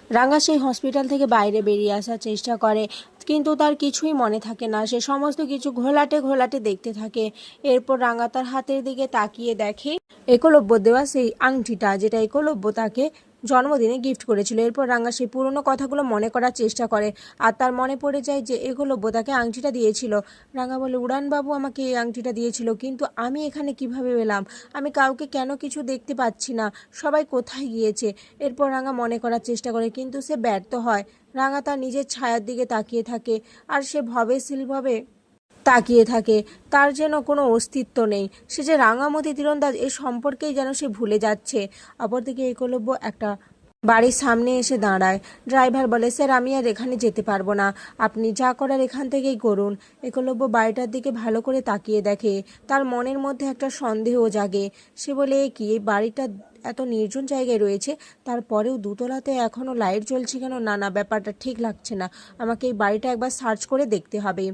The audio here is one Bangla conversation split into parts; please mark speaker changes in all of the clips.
Speaker 1: রাঙা সেই হসপিটাল থেকে বাইরে বেরিয়ে আসার চেষ্টা করে, কিন্তু তার কিছুই মনে থাকে না। সে সমস্ত কিছু ঘোলাটে ঘোলাটে দেখতে থাকে। এরপর রাঙা তার হাতের দিকে তাকিয়ে দেখে একলব্য দেওয়া সেই আংটিটা, যেটা একলব্য তাকে জন্মদিনে গিফট করেছিল। এরপর রাঙা সেই পুরনো কথাগুলো মনে করার চেষ্টা করে, আর তার মনে পড়ে যায় যে একলব্য তাকে আংটিটা দিয়েছিল। রাঙা বলে, উড়ানবাবু আমাকে এই আংটিটা দিয়েছিল, কিন্তু আমি এখানে কিভাবে এলাম? আমি কাউকে কেন কিছু দেখতে পাচ্ছি না, সবাই কোথায় গিয়েছে? এরপর রাঙা মনে করার চেষ্টা করে, কিন্তু সে ব্যর্থ হয়। রাঙা তার নিজের ছায়ার দিকে তাকিয়ে থাকে, আর সে ভবেশীলভাবে তাকিয়ে থাকে। তার যেন কোনো অস্তিত্ব নেই। সে যে রাঙামতি তীরন্দাজ এ সম্পর্কেই যেন সে ভুলে যাচ্ছে। অপরদিকে একলব্য একটা বাড়ির সামনে এসে দাঁড়ায়। ড্রাইভার বলে, স্যার আমি আর এখানে যেতে পারবো না, আপনি যা করার এখান থেকেই করুন। একলব্য বাড়িটার দিকে ভালো করে তাকিয়ে দেখে। তার মনের মধ্যে একটা সন্দেহ জাগে। সে বলে, কি এই বাড়িটা এত নির্জন জায়গায় রয়েছে, তারপরেও দুতলাতে এখনও লাইট জ্বলছে কেন? না না, ব্যাপারটা ঠিক লাগছে না, আমাকে এই বাড়িটা একবার সার্চ করে দেখতে হবে।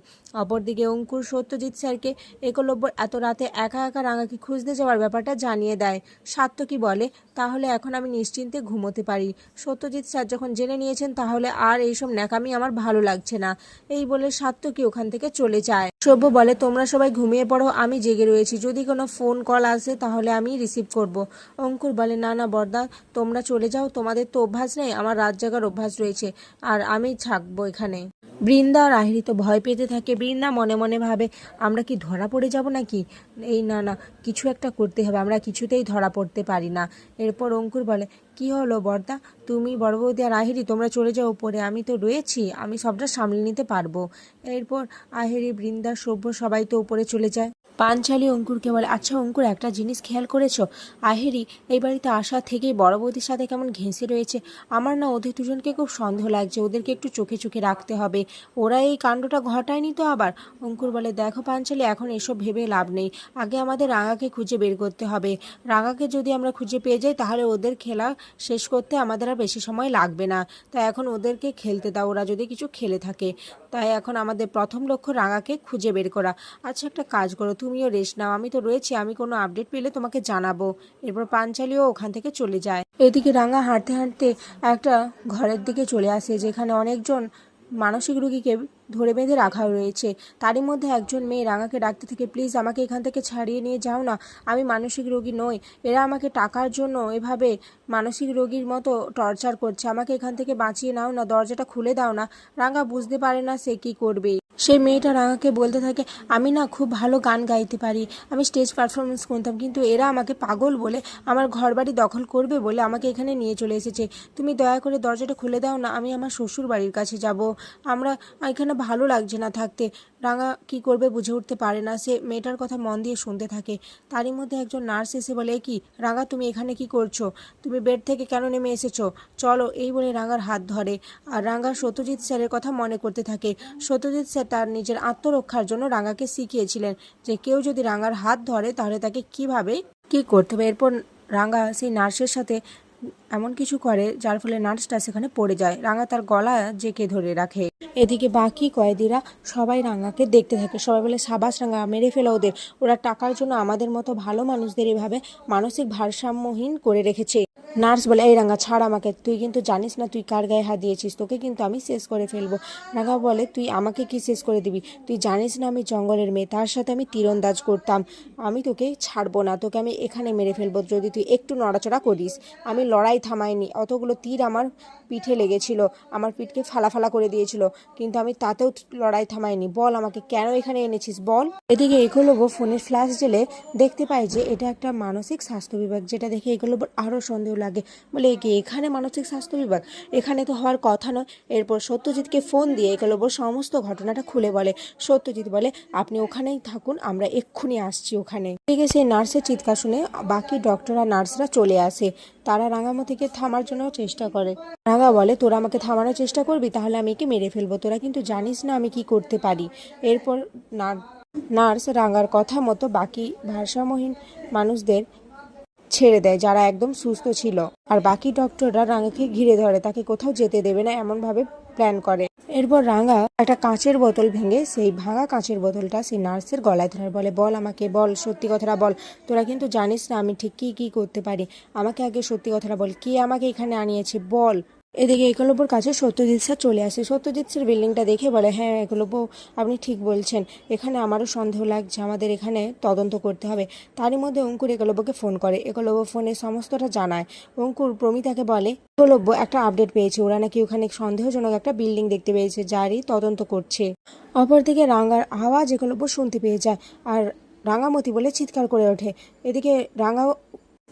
Speaker 1: অপরদিকে অঙ্কুর সত্যজিৎ স্যারকে একলব্য এত রাতে একা একা রাঙাকে খুঁজতে যাওয়ার ব্যাপারটা জানিয়ে দেয়। সাত্যকী বলে, তাহলে এখন আমি নিশ্চিন্তে ঘুমোতে পারি। সত্যজিৎ স্যার যখন জেনে নিয়েছেন, তাহলে আর এইসব ন্যাকামি আমার ভালো লাগছে না। এই বলে সাত্যকী ওখান থেকে চলে যায়। সভ্য বলে, তোমরা সবাই ঘুমিয়ে পড়ো, আমি জেগে রয়েছি, যদি কোনো ফোন কল আসে তাহলে আমি রিসিভ করব। অঙ্কুর বলে, না না বর্দা, তোমরা চলে যাও, তোমাদের তো অভ্যাস নেই, আমার রাত জাগার অভ্যাস রয়েছে, আর আমি থাকবো এখানে। বৃন্দা আর আহিরি তো ভয় পেতে থাকে। বৃন্দা মনে মনে ভাবে, আমরা কি ধরা পড়ে যাব নাকি? এই না না, কিছু একটা করতে হবে, আমরা কিছুতেই ধরা পড়তে পারি না। এরপর অঙ্কুর বলে, কি হলো বর্দা, তুমি বড় বৌদি আর আহিরি তোমরা চলে যাও উপরে, আমি তো রয়েছি, আমি সবটা সামলে নিতে পারবো। এরপর আহিরি, বৃন্দা, সভ্য সবাই তো উপরে চলে যায়। পাঞ্চালি অঙ্কুরকে বলে, আচ্ছা অঙ্কুর, একটা জিনিস খেয়াল করেছো? আহিরি এই বাড়িতে আসা থেকেই বড় বৌদির সাথে কেমন ঘেঁষে রয়েছে। আমার না ওদের দুজনকে খুব সন্দেহ লাগছে, ওদেরকে একটু চোখে চোখে রাখতে হবে, ওরা এই কাণ্ডটা ঘটায়নি তো আবার। অঙ্কুর বলে, দেখো পাঞ্চালি, এখন এসব ভেবে লাভ নেই, আগে আমাদের রাঙাকে খুঁজে বের করতে হবে। রাঙাকে যদি আমরা খুঁজে পেয়ে যাই, তাহলে ওদের খেলা শেষ করতে আমাদের আর বেশি সময় লাগবে না। তাই এখন ওদেরকে খেলতে দাও, ওরা যদি কিছু খেলে থাকে। তাই এখন আমাদের প্রথম লক্ষ্য রাঙাকে খুঁজে বের করা। আচ্ছা একটা কাজ করো, তুমিও রেস্ট নাও, আমি তো রয়েছি, আমি কোনো আপডেট পেলে তোমাকে জানাবো। এরপর পাঞ্চালিও ওখান থেকে চলে যায়। এদিকে রাঙা হাঁটতে হাঁটতে একটা ঘরের দিকে চলে আসে, যেখানে অনেকজন মানসিক রোগীকে ধরে বেঁধে রাখা রয়েছে। তারই মধ্যে একজন মেয়ে রাঙাকে ডাকতে থেকে, প্লিজ আমাকে এখান থেকে ছাড়িয়ে নিয়ে যাও না, আমি মানসিক রোগী নই, এরা আমাকে টাকার জন্য এভাবে মানসিক রোগীর মতো টর্চার করছে, আমাকে এখান থেকে বাঁচিয়ে নাও না, দরজাটা খুলে দাও না। রাঙা বুঝতে পারে না সে কি করবে। সেই মেয়েটা রাঙাকে বলতে থাকে, আমি না খুব ভালো গান গাইতে পারি, আমি স্টেজ পারফরমেন্স করতাম, কিন্তু এরা আমাকে পাগল বলে আমার ঘরবাড়ি দখল করবে বলে আমাকে এখানে নিয়ে চলে এসেছে, তুমি দয়া করে দরজাটা খুলে দাও না, আমি আমার শ্বশুর বাড়ির কাছে যাব, আমরা এখানে ভালো লাগছে না থাকতে। রাঙা কি করবে বুঝে উঠতে পারে না, সে মেয়েটার কথা মন দিয়ে শুনতে থাকে। তারই মধ্যে একজন নার্স এসে বলে, কি রাঙা, তুমি এখানে কি করছো? তুমি বেড থেকে কেন নেমে এসেছো? চলো। এই বলে রাঙার হাত ধরে। আর রাঙা সত্যজিৎ স্যারের কথা মনে করতে থাকে। সত্যজিৎ স্যার তার নিজের আত্মরক্ষার জন্য রাঙাকে শিখিয়েছিলেন যে কেউ যদি রাঙার হাত ধরে তাহলে তাকে কিভাবে কি করতে হবে। এরপর রাঙা সেই নার্সের সাথে এমন কিছু করে যার ফলে নার্সটা সেখানে পড়ে যায়। রাঙা তার গলা জেঁকে ধরে রাখে। এদিকে বাকি কয়েদিরা সবাই রাঙাকে দেখতে থাকে। সবাই বলে, সাবাস রাঙা, মেরে ফেলো ওদের, ওরা টাকার জন্য আমাদের মতো ভালো মানুষদের এভাবে মানসিক ভারসাম্যহীন করে রেখেছে। নার্স বলে, এই রাঙা ছাড় আমাকে, তুই কিন্তু জানিস না তুই কার গায়ে হাত দিয়েছিস, তোকে কিন্তু আমি শেষ করে ফেলবো। রাঙা বলে, তুই আমাকে কি শেষ করে দিবি? তুই জানিস না আমি জঙ্গলের মেয়ে, তার সাথে আমি তীরন্দাজ করতাম, আমি তোকে ছাড়বো না, তোকে আমি এখানে মেরে ফেলবো যদি তুই একটু নড়াচড়া করিস। আমি লড়াই থামাইনি, অতগুলো তীর আমার পিঠে লেগেছিল, আমার পিঠকে ফালা ফালা করে দিয়েছিল, কিন্তু আমি তাতেও লড়াই থামাইনি, বল আমাকে কেন এখানে এনেছিস বল। এদিকে একলব্য ফোনের ফ্ল্যাশ জেলে দেখতে পায় যে এটা একটা মানসিক স্বাস্থ্য বিভাগ, যেটা দেখে একলব্য আরও সন্দেহ লাগে। বলে, কি এখানে মানসিক স্বাস্থ্য বিভাগ? এখানে তো হওয়ার কথা নয়। এরপর সত্যজিৎকে ফোন দিয়ে একলব্য সমস্ত ঘটনাটা খুলে বলে। সত্যজিৎ বলে, আপনি ওখানেই থাকুন, আমরা এক্ষুনি আসছি ওখানে। এদিকে সেই নার্সের চিৎকার শুনে বাকি ডক্টর আর নার্সরা চলে আসে। তারা রাঙামতিকে থামার জন্য চেষ্টা করে। রাঙা বলে, তোরা আমাকে থামানোর চেষ্টা করবি, তাহলে আমি একে মেরে ফেলবো, তোরা কিন্তু জানিস না আমি কি করতে পারি। এরপর নার্স রাঙার কথা মতো বাকি ভারসাম্যহীন মানুষদের ছেড়ে দেয়, যারা একদম সুস্থ ছিল। আর বাকি ডক্টররা রাঙাকে ঘিরে ধরে, তাকে কোথাও যেতে দেবে না এমনভাবে প্ল্যান করে। এরপর রাঙা একটা কাঁচের বোতল ভেঙে সেই ভাঙা কাঁচের বোতলটা সেই নার্সের গলায় ধরে বলে, বল আমাকে, বল সত্যি কথাটা বল, তোরা কিন্তু জানিস না আমি ঠিক কী কী করতে পারি, আমাকে আগে সত্যি কথাটা বল, কে আমাকে এখানে আনিয়েছে বল। এদিকে একলব্যর কাছে সত্যজিৎ স্যার চলে আসে। সত্যজিৎ স্যার বিল্ডিংটা দেখে বলে, হ্যাঁ একলব্য, আপনি ঠিক বলছেন, এখানে আমারও সন্দেহ লাগছে, আমাদের এখানে তদন্ত করতে হবে। তারই মধ্যে অঙ্কুর একলব্যকে ফোন করে। একলব্য ফোনে সমস্তটা জানায়। অঙ্কুর প্রমিতাকে বলে, একলব্য একটা আপডেট পেয়েছে, ওরা নাকি ওখানে সন্দেহজনক একটা বিল্ডিং দেখতে পেয়েছে, যারই তদন্ত করছে। অপরদিকে রাঙার আওয়াজ একলব্য শুনতে পেয়ে যায় আর রাঙামতি বলে চিৎকার করে ওঠে। এদিকে রাঙা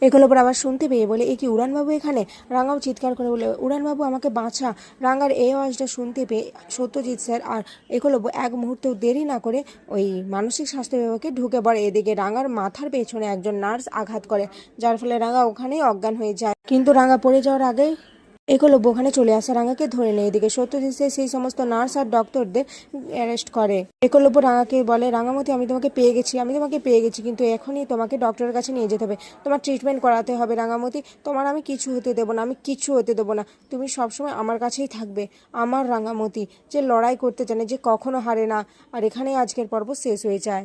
Speaker 1: একলব্যর আবার শুনতে পেয়ে বলে, এ কি উড়ানবাবু এখানে? রাঙাও চিৎকার করে বলে, উড়ানবাবু আমাকে বাঁচা। রাঙার এই আওয়াজটা শুনতে পেয়ে সত্যজিৎ স্যার আর একলব্য এক মুহূর্তেও দেরি না করে ওই মানসিক স্বাস্থ্য বিভাগে ঢুকে পড়ে। এদিকে রাঙার মাথার পেছনে একজন নার্স আঘাত করে, যার ফলে রাঙা ওখানেই অজ্ঞান হয়ে যায়। কিন্তু রাঙা পড়ে যাওয়ার আগে একলব্য ওখানে চলে আসে, রাঙাকে ধরে নেয়। এদিকে সত্যজিৎ স্যার সেই সমস্ত নার্স আর ডক্টরদের অ্যারেস্ট করে। একলব্য রাঙাকে বলে, রাঙামতি আমি তোমাকে পেয়ে গেছি, কিন্তু এখনই তোমাকে ডক্টরের কাছে নিয়ে যেতে হবে, তোমার ট্রিটমেন্ট করাতে হবে রাঙামতি, তোমার আমি কিছু হতে দেবো না, তুমি সবসময় আমার কাছেই থাকবে, আমার রাঙামতি, যে লড়াই করতে জানে, যে কখনো হারে না। আর এখানেই আজকের পর্ব শেষ হয়ে যায়।